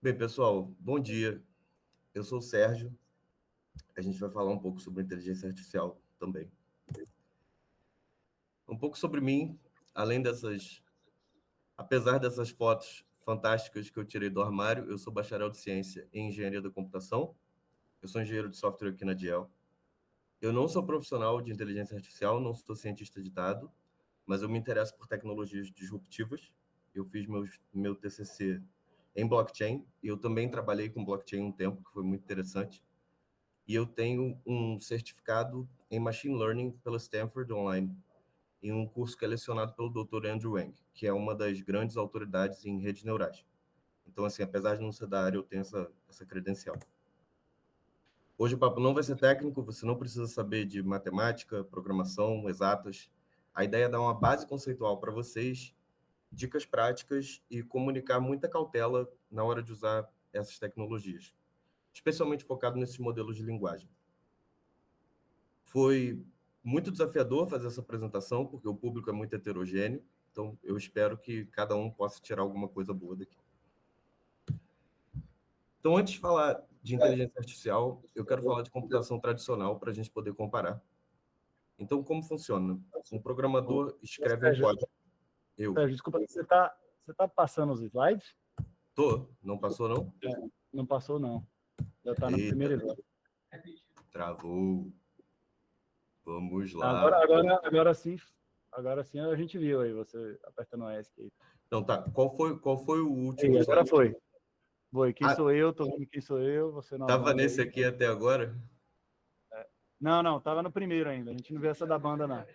Bem, pessoal, bom dia. Eu sou o Sérgio. A gente vai falar um pouco sobre inteligência artificial também. Um pouco sobre mim, apesar dessas fotos fantásticas que eu tirei do armário, eu sou bacharel de ciência em engenharia da computação. Eu sou engenheiro de software aqui na Diel. Eu não sou profissional de inteligência artificial, não sou cientista de dados, mas eu me interesso por tecnologias disruptivas. Eu fiz meu TCC em blockchain e eu também trabalhei com blockchain um tempo, que foi muito interessante. E eu tenho um certificado em Machine Learning pela Stanford Online, em um curso que é lecionado pelo Dr. Andrew Wang, que é uma das grandes autoridades em redes neurais. Então, assim, apesar de não ser da área, eu tenho essa credencial. Hoje o papo não vai ser técnico, você não precisa saber de matemática, programação, exatas. A ideia é dar uma base conceitual para vocês, dicas práticas e comunicar muita cautela na hora de usar essas tecnologias, especialmente focado nesses modelos de linguagem. Foi muito desafiador fazer essa apresentação, porque o público é muito heterogêneo, então eu espero que cada um possa tirar alguma coisa boa daqui. Então, antes de falar de inteligência artificial, eu quero falar de computação tradicional para a gente poder comparar. Então, como funciona? Um programador escreve um código. Sérgio, desculpa, você tá passando os slides? Não passou, não? Não passou, não. Já está no primeiro slide. Travou. Vamos lá. Agora sim a gente viu aí, você apertando o ESC. Então tá, qual foi o último? Agora foi. Quem sou eu, tô vendo quem sou eu, você não. Tava nesse aqui até agora? Não, tava no primeiro ainda, a gente não viu essa da banda, não.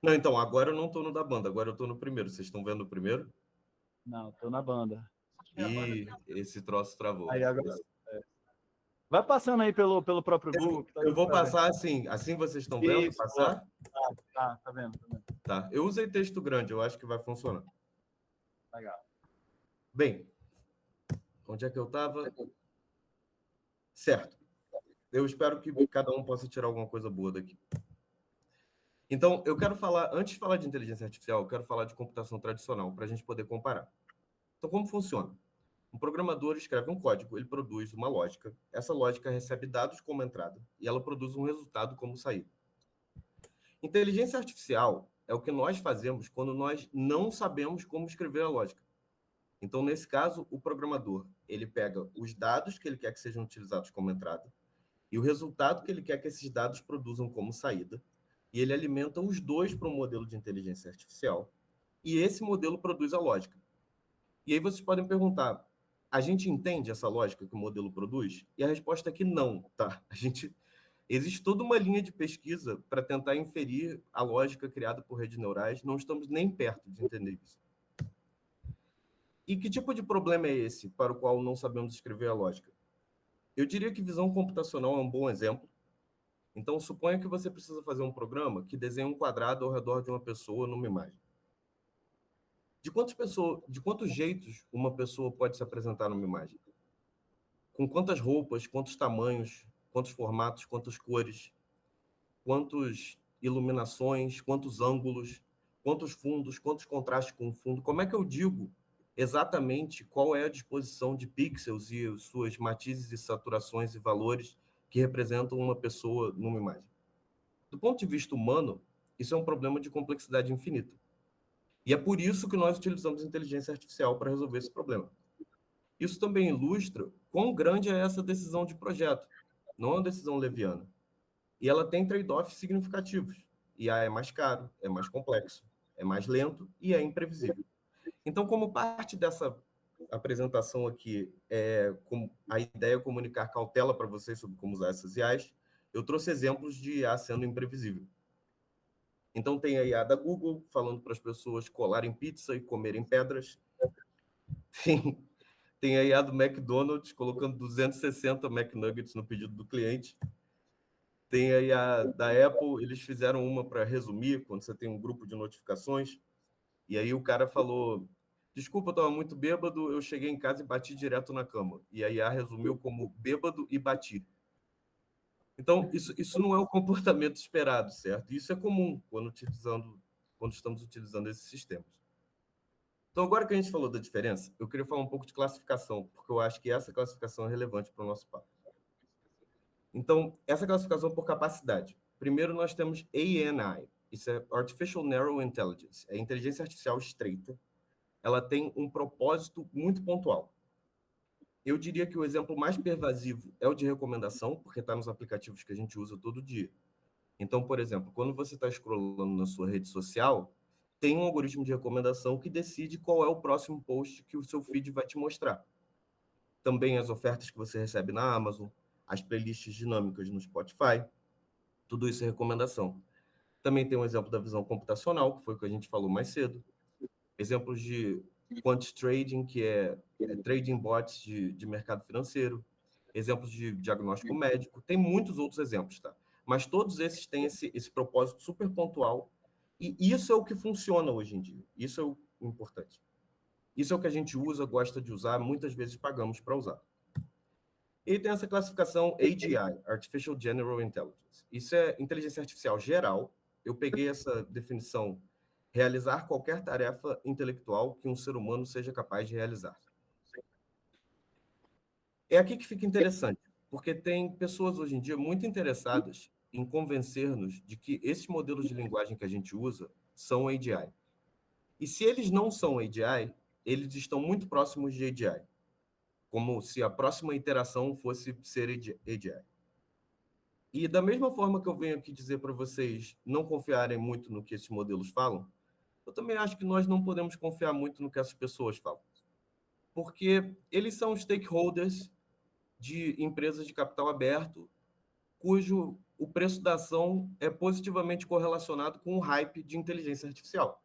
Não, então, agora eu não tô no da banda, agora eu tô no primeiro. Vocês estão vendo o primeiro? Não, tô na banda. E esse troço travou. Aí agora... Vai passando aí pelo próprio Google. Eu vou passar assim vocês estão vendo? Isso, passar? Tá vendo. Tá, eu usei texto grande, eu acho que vai funcionar. Legal. Bem, onde é que eu estava? Certo. Eu espero que cada um possa tirar alguma coisa boa daqui. Então, eu quero falar, antes de falar de inteligência artificial, eu quero falar de computação tradicional, para a gente poder comparar. Então, como funciona? Um programador escreve um código, ele produz uma lógica, essa lógica recebe dados como entrada, e ela produz um resultado como saída. Inteligência artificial é o que nós fazemos quando nós não sabemos como escrever a lógica. Então, nesse caso, o programador, ele pega os dados que ele quer que sejam utilizados como entrada e o resultado que ele quer que esses dados produzam como saída, e ele alimenta os dois para um modelo de inteligência artificial, e esse modelo produz a lógica. E aí vocês podem perguntar, a gente entende essa lógica que o modelo produz? E a resposta é que não, tá? Existe toda uma linha de pesquisa para tentar inferir a lógica criada por redes neurais, não estamos nem perto de entender isso. E que tipo de problema é esse para o qual não sabemos escrever a lógica? Eu diria que visão computacional é um bom exemplo. Então, suponha que você precisa fazer um programa que desenha um quadrado ao redor de uma pessoa numa imagem. De quantos jeitos uma pessoa pode se apresentar numa imagem? Com quantas roupas, quantos tamanhos, quantos formatos, quantas cores, quantas iluminações, quantos ângulos, quantos fundos, quantos contrastes com o fundo? Como é que eu digo exatamente qual é a disposição de pixels e suas matizes e saturações e valores que representam uma pessoa numa imagem? Do ponto de vista humano, isso é um problema de complexidade infinita. E é por isso que nós utilizamos inteligência artificial para resolver esse problema. Isso também ilustra quão grande é essa decisão de projeto, não é uma decisão leviana. E ela tem trade-offs significativos. IA é mais caro, é mais complexo, é mais lento e é imprevisível. Então, como parte dessa apresentação aqui, a ideia é comunicar cautela para vocês sobre como usar essas IAs, eu trouxe exemplos de IA sendo imprevisível. Então, tem a IA da Google, falando para as pessoas colarem pizza e comerem pedras. Tem a IA do McDonald's, colocando 260 McNuggets no pedido do cliente. Tem aí a da Apple, eles fizeram uma para resumir, quando você tem um grupo de notificações, e aí o cara falou, desculpa, eu estava muito bêbado, eu cheguei em casa e bati direto na cama. E a IA resumiu como bêbado e bati. Então, isso não é o comportamento esperado, certo? Isso é comum quando estamos utilizando esses sistemas. Então, agora que a gente falou da diferença, eu queria falar um pouco de classificação, porque eu acho que essa classificação é relevante para o nosso papo. Então, essa classificação por capacidade. Primeiro, nós temos ANI. Isso é Artificial Narrow Intelligence. É inteligência artificial estreita. Ela tem um propósito muito pontual. Eu diria que o exemplo mais pervasivo é o de recomendação, porque está nos aplicativos que a gente usa todo dia. Então, por exemplo, quando você está scrollando na sua rede social, tem um algoritmo de recomendação que decide qual é o próximo post que o seu feed vai te mostrar. Também as ofertas que você recebe na Amazon, as playlists dinâmicas no Spotify, tudo isso é recomendação. Também tem um exemplo da visão computacional, que foi o que a gente falou mais cedo. Exemplos de quant trading, que é trading bots de mercado financeiro. Exemplos de diagnóstico médico. Tem muitos outros exemplos, tá? Mas todos esses têm esse propósito super pontual. E isso é o que funciona hoje em dia. Isso é o importante. Isso é o que a gente usa, gosta de usar, muitas vezes pagamos para usar. E tem essa classificação AGI, Artificial General Intelligence. Isso é inteligência artificial geral. Eu peguei essa definição, realizar qualquer tarefa intelectual que um ser humano seja capaz de realizar. É aqui que fica interessante, porque tem pessoas hoje em dia muito interessadas em convencer-nos de que esses modelos de linguagem que a gente usa são AGI. E se eles não são AGI, eles estão muito próximos de AGI, como se a próxima iteração fosse ser AGI. E da mesma forma que eu venho aqui dizer para vocês não confiarem muito no que esses modelos falam, eu também acho que nós não podemos confiar muito no que essas pessoas falam. Porque eles são stakeholders de empresas de capital aberto, cujo o preço da ação é positivamente correlacionado com o hype de inteligência artificial.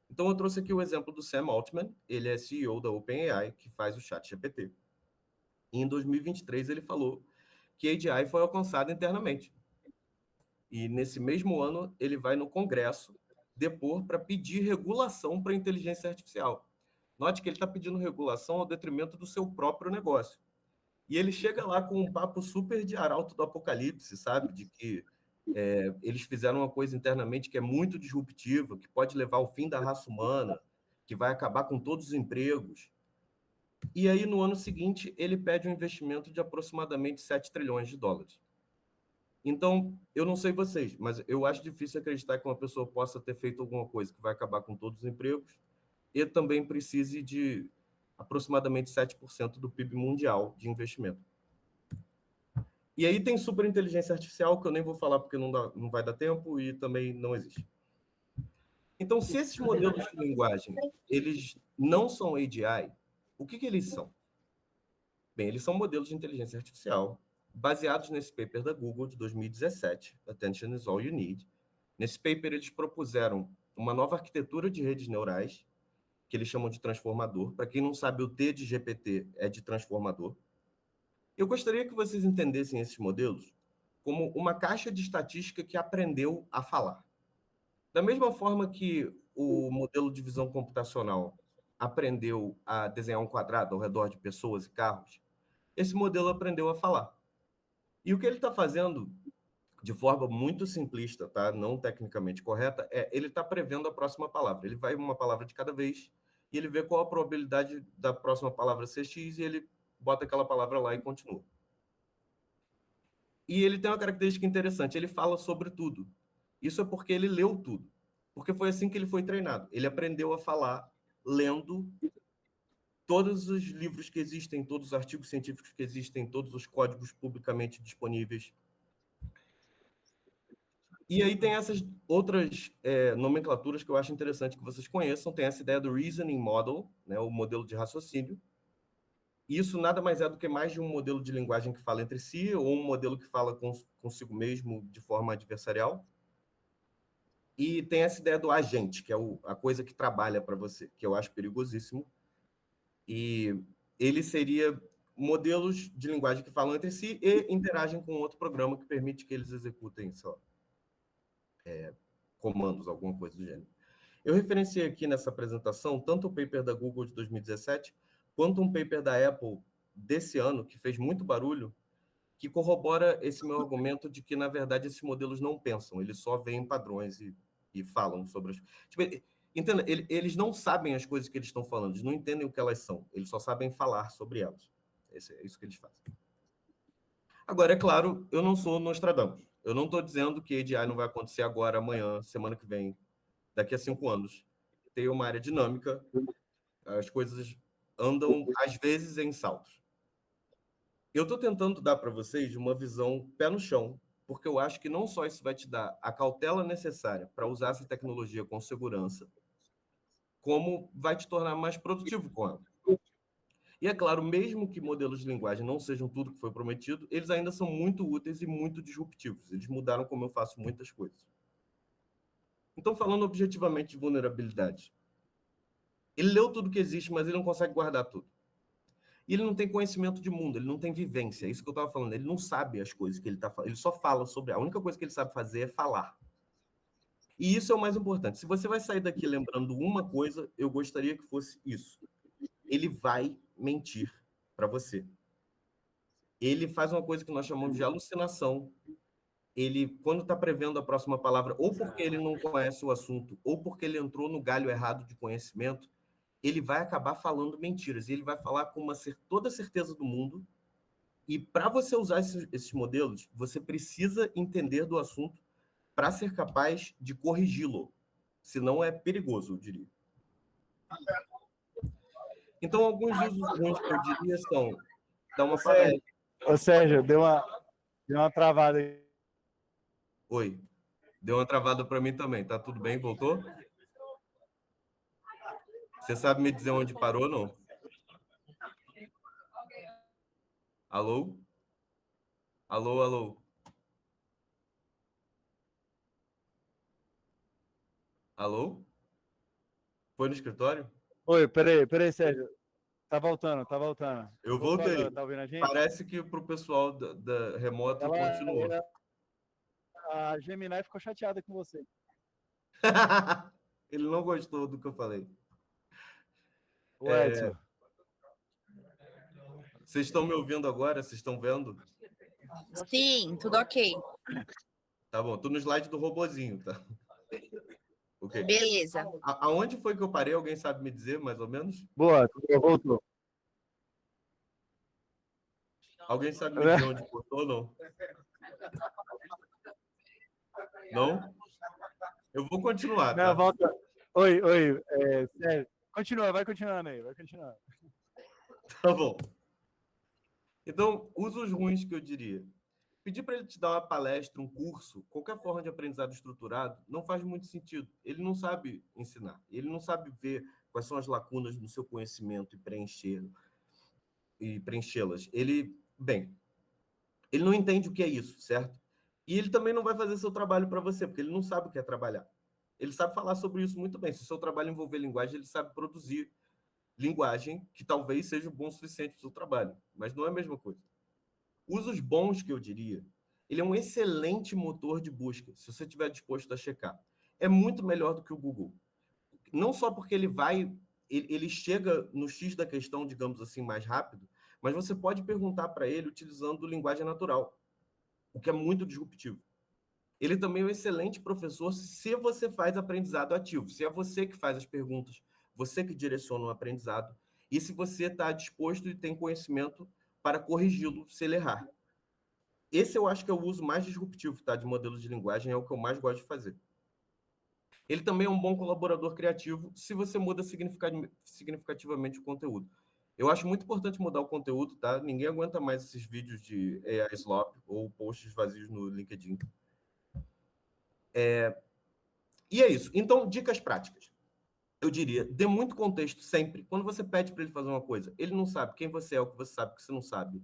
Então, eu trouxe aqui o exemplo do Sam Altman, ele é CEO da OpenAI, que faz o ChatGPT. E em 2023, ele falou que a AGI foi alcançada internamente. E nesse mesmo ano, ele vai no Congresso depor para pedir regulação para a inteligência artificial. Note que ele está pedindo regulação ao detrimento do seu próprio negócio. E ele chega lá com um papo super de arauto do apocalipse, sabe? De que eles fizeram uma coisa internamente que é muito disruptiva, que pode levar ao fim da raça humana, que vai acabar com todos os empregos. E aí, no ano seguinte, ele pede um investimento de aproximadamente 7 trilhões de dólares. Então, eu não sei vocês, mas eu acho difícil acreditar que uma pessoa possa ter feito alguma coisa que vai acabar com todos os empregos e também precise de aproximadamente 7% do PIB mundial de investimento. E aí tem superinteligência artificial, que eu nem vou falar porque não vai dar tempo e também não existe. Então, se esses modelos de linguagem, eles não são AGI, o que eles são? Bem, eles são modelos de inteligência artificial baseados nesse paper da Google de 2017, Attention is All You Need. Nesse paper, eles propuseram uma nova arquitetura de redes neurais, que eles chamam de transformador. Para quem não sabe, o T de GPT é de transformador. Eu gostaria que vocês entendessem esses modelos como uma caixa de estatística que aprendeu a falar. Da mesma forma que o modelo de visão computacional aprendeu a desenhar um quadrado ao redor de pessoas e carros, esse modelo aprendeu a falar. E o que ele está fazendo, de forma muito simplista, tá? Não tecnicamente correta, ele está prevendo a próxima palavra. Ele vai uma palavra de cada vez e ele vê qual a probabilidade da próxima palavra ser X e ele bota aquela palavra lá e continua. E ele tem uma característica interessante, ele fala sobre tudo. Isso é porque ele leu tudo. Porque foi assim que ele foi treinado. Ele aprendeu a falar lendo todos os livros que existem, todos os artigos científicos que existem, todos os códigos publicamente disponíveis. E aí tem essas outras nomenclaturas que eu acho interessante que vocês conheçam. Tem essa ideia do Reasoning Model, né, o modelo de raciocínio. Isso nada mais é do que mais de um modelo de linguagem que fala entre si ou um modelo que fala consigo mesmo de forma adversarial. E tem essa ideia do agente, que é a coisa que trabalha para você, que eu acho perigosíssimo. E ele seria modelos de linguagem que falam entre si e interagem com outro programa que permite que eles executem só comandos, alguma coisa do gênero. Eu referenciei aqui nessa apresentação tanto o paper da Google de 2017, quanto um paper da Apple desse ano, que fez muito barulho, que corrobora esse meu argumento de que, na verdade, esses modelos não pensam, eles só veem padrões e falam sobre as... Tipo, Entenda, eles não sabem as coisas que eles estão falando, eles não entendem o que elas são, eles só sabem falar sobre elas. É isso que eles fazem. Agora, é claro, eu não sou Nostradamus. Eu não estou dizendo que AGI não vai acontecer agora, amanhã, semana que vem, daqui a 5 anos. Tem uma área dinâmica, as coisas andam, às vezes, em saltos. Eu estou tentando dar para vocês uma visão pé no chão, porque eu acho que não só isso vai te dar a cautela necessária para usar essa tecnologia com segurança, como vai te tornar mais produtivo com ela. E é claro, mesmo que modelos de linguagem não sejam tudo que foi prometido, eles ainda são muito úteis e muito disruptivos. Eles mudaram como eu faço muitas coisas. Então, falando objetivamente de vulnerabilidade, ele leu tudo que existe, mas ele não consegue guardar tudo. E ele não tem conhecimento de mundo, ele não tem vivência. É isso que eu estava falando. Ele não sabe as coisas que ele está falando. Ele só fala sobre. A única coisa que ele sabe fazer é falar. E isso é o mais importante. Se você vai sair daqui lembrando uma coisa, eu gostaria que fosse isso. Ele vai mentir para você. Ele faz uma coisa que nós chamamos de alucinação. Ele, quando está prevendo a próxima palavra, ou porque ele não conhece o assunto, ou porque ele entrou no galho errado de conhecimento, ele vai acabar falando mentiras. E ele vai falar com toda a certeza do mundo. E para você usar esses modelos, você precisa entender do assunto para ser capaz de corrigi-lo. Senão é perigoso, eu diria. Então, alguns usos ruins que eu diria são dar uma palestra. Ô, Sérgio, deu uma travada aí. Oi. Deu uma travada para mim também. Tá tudo bem? Voltou? Você sabe me dizer onde parou, não? Alô? Alô, alô? Alô? Foi no escritório? Oi, peraí, Sérgio. Tá voltando. Eu Voltou voltei. agora, tá ouvindo a gente? Parece que para o pessoal da remota continuou. A Gemini ficou chateada com você. Ele não gostou do que eu falei. O Edson. Vocês estão me ouvindo agora? Vocês estão vendo? Sim, tudo ok. Tá bom, tô no slide do robozinho, tá? Ok. Beleza. Aonde foi que eu parei? Alguém sabe me dizer, mais ou menos? Boa, voltou. Alguém sabe me dizer onde cortou ou não? Não? Eu vou continuar, tá? Não, volta. Oi, Sérgio. Continua, vai continuando aí, vai continuando. Tá bom. Então, usos ruins que eu diria. Pedir para ele te dar uma palestra, um curso, qualquer forma de aprendizado estruturado, não faz muito sentido. Ele não sabe ensinar. Ele não sabe ver quais são as lacunas no seu conhecimento e preenchê-las. Ele não entende o que é isso, certo? E ele também não vai fazer seu trabalho para você, porque ele não sabe o que é trabalhar. Ele sabe falar sobre isso muito bem. Se o seu trabalho envolver linguagem, ele sabe produzir linguagem que talvez seja bom o suficiente para o seu trabalho, mas não é a mesma coisa. Usos bons que eu diria, ele é um excelente motor de busca, se você estiver disposto a checar. É muito melhor do que o Google. Não só porque ele chega no X da questão, digamos assim, mais rápido, mas você pode perguntar para ele utilizando linguagem natural, o que é muito disruptivo. Ele também é um excelente professor se você faz aprendizado ativo, se é você que faz as perguntas, você que direciona o aprendizado, e se você está disposto e tem conhecimento para corrigi-lo se ele errar. Esse eu acho que é o uso mais disruptivo, tá, de modelos de linguagem, é o que eu mais gosto de fazer. Ele também é um bom colaborador criativo se você muda significativamente o conteúdo. Eu acho muito importante mudar o conteúdo, tá? Ninguém aguenta mais esses vídeos de AI slop ou posts vazios no LinkedIn. E é isso. Então, dicas práticas. Eu diria, dê muito contexto sempre. Quando você pede para ele fazer uma coisa, ele não sabe quem você é, o que você sabe, o que você não sabe.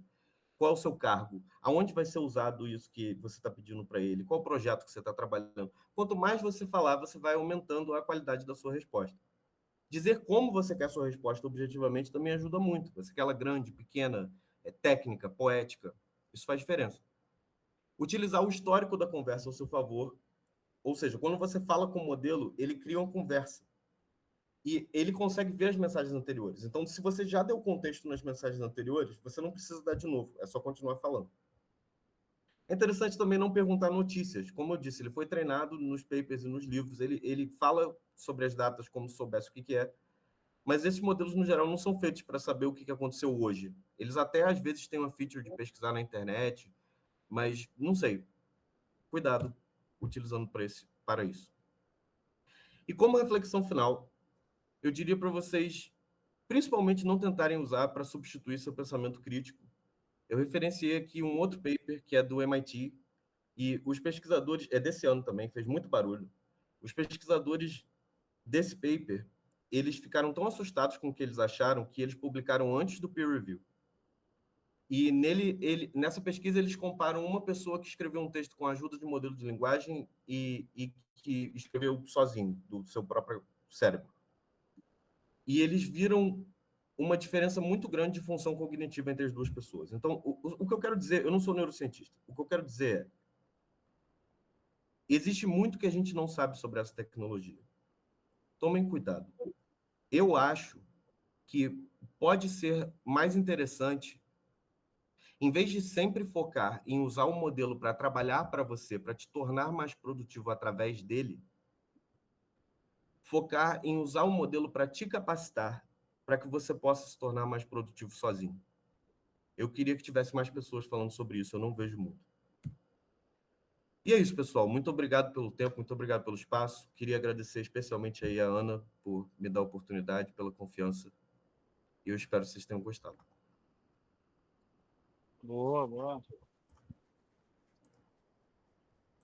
Qual é o seu cargo? Aonde vai ser usado isso que você está pedindo para ele? Qual o projeto que você está trabalhando? Quanto mais você falar, você vai aumentando a qualidade da sua resposta. Dizer como você quer a sua resposta objetivamente também ajuda muito. Você quer ela grande, pequena, técnica, poética. Isso faz diferença. Utilizar o histórico da conversa ao seu favor. Ou seja, quando você fala com o modelo, ele cria uma conversa. E ele consegue ver as mensagens anteriores. Então, se você já deu contexto nas mensagens anteriores, você não precisa dar de novo. É só continuar falando. É interessante também não perguntar notícias. Como eu disse, ele foi treinado nos papers e nos livros, ele fala sobre as datas como se soubesse o que é, mas esses modelos, no geral, não são feitos para saber o que aconteceu hoje. Eles até, às vezes, têm uma feature de pesquisar na internet, mas não sei. Cuidado utilizando para isso. E como reflexão final, eu diria para vocês, principalmente, não tentarem usar para substituir seu pensamento crítico. Eu referenciei aqui um outro paper que é do MIT, e os pesquisadores, é desse ano também, fez muito barulho. Os pesquisadores desse paper, eles ficaram tão assustados com o que eles acharam que eles publicaram antes do peer review. E nessa pesquisa eles comparam uma pessoa que escreveu um texto com a ajuda de modelo de linguagem e que escreveu sozinho, do seu próprio cérebro. E eles viram uma diferença muito grande de função cognitiva entre as duas pessoas. Então, o que eu quero dizer, eu não sou neurocientista, o que eu quero dizer é, existe muito que a gente não sabe sobre essa tecnologia. Tomem cuidado. Eu acho que pode ser mais interessante, em vez de sempre focar em usar o modelo para trabalhar para você, para te tornar mais produtivo através dele, focar em usar o modelo para te capacitar, para que você possa se tornar mais produtivo sozinho. Eu queria que tivesse mais pessoas falando sobre isso, eu não vejo muito. E é isso, pessoal. Muito obrigado pelo tempo, muito obrigado pelo espaço. Queria agradecer especialmente aí a Ana por me dar a oportunidade, pela confiança. E eu espero que vocês tenham gostado. Boa, boa.